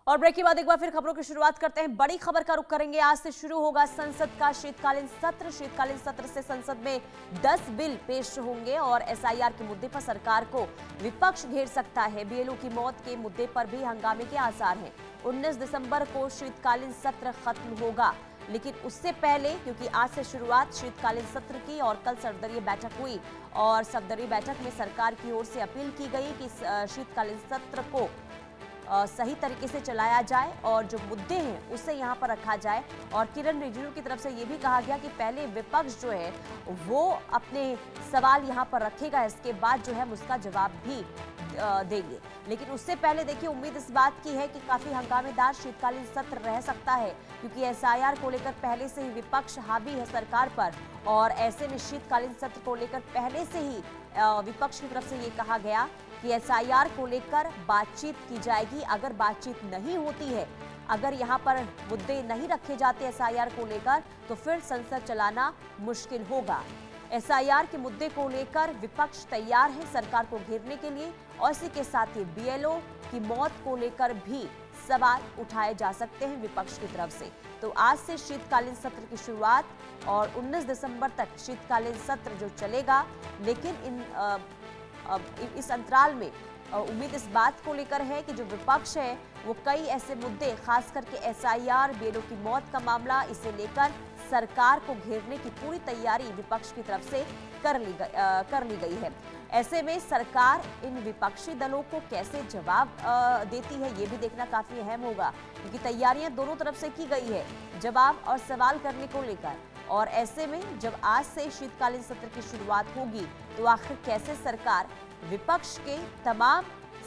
और ब्रेक के बाद एक बार फिर खबरों की शुरुआत करते हैं। बड़ी खबर का रुख करेंगे। आज से शुरू होगा संसद का शीतकालीन सत्र। शीतकालीन सत्र से संसद में 10 बिल पेश होंगे और एसआईआर के मुद्दे पर सरकार को विपक्ष घेर सकता है। बीएलओ की मौत के मुद्दे पर भी हंगामे के आसार हैं। 19 दिसंबर को शीतकालीन सत्र खत्म होगा, लेकिन उससे पहले, क्योंकि आज से शुरुआत शीतकालीन सत्र की और कल सर्वदलीय बैठक हुई और सर्वदलीय बैठक में सरकार की ओर से अपील की गई कि शीतकालीन सत्र को सही तरीके से चलाया जाए और जो मुद्दे हैं उसे यहाँ पर रखा जाए। और किरण रिजिजू की तरफ से ये भी कहा गया कि पहले विपक्ष जो है वो अपने सवाल यहाँ पर रखेगा, इसके बाद जो है उसका जवाब भी देंगे। लेकिन उससे पहले देखिए, उम्मीद इस बात की है कि काफी हंगामेदार शीतकालीन सत्र रह सकता है, क्योंकि एसआईआर को लेकर पहले से ही विपक्ष हावी है सरकार पर और ऐसे में शीतकालीन सत्र को लेकर पहले से ही विपक्ष की तरफ से ये कहा गया कि एसआईआर को लेकर बातचीत की जाएगी। अगर बातचीत नहीं होती है, अगर यहाँ पर मुद्दे नहीं रखे जाते एसआईआर को लेकर, तो फिर संसद चलाना मुश्किल होगा। एसआईआर के मुद्दे को लेकर विपक्ष तैयार है सरकार को घेरने के लिए और इसी के साथ ही बीएलओ की मौत को लेकर भी सवाल उठाए जा सकते हैं विपक्ष की तरफ से। तो आज से शीतकालीन सत्र की शुरुआत और 19 दिसंबर तक शीतकालीन सत्र जो चलेगा, लेकिन इस अंतराल में उम्मीद इस बात को लेकर है कि जो विपक्ष है वो कई ऐसे मुद्दे, खास करके एसआईआर, बीएलओ की मौत का मामला, इसे लेकर सरकार को घेरने की पूरी तैयारी विपक्ष की तरफ से कर ली गई है। ऐसे में सरकार इन विपक्षी दलों को कैसे जवाब देती है, ये भी देखना काफी अहम होगा, क्योंकि तैयारियां दोनों तरफ से की गई है जवाब और सवाल करने को लेकर। और ऐसे में जब आज से शीतकालीन सत्र की शुरुआत होगी, तो आखिर कैसे सरकार विपक्ष के तमाम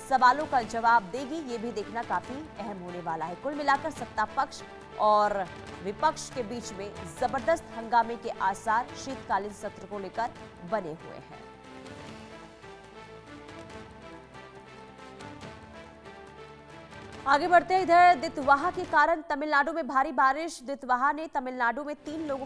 सवालों का जवाब देगी, ये भी देखना काफी अहम होने वाला है। कुल मिलाकर सत्ता पक्ष और विपक्ष के बीच में जबरदस्त हंगामे के आसार शीतकालीन सत्र को लेकर बने हुए हैं। आगे बढ़ते हैं। इधर दितवाहा के कारण तमिलनाडु में भारी बारिश। दितवाहा ने तमिलनाडु में 3 लोगों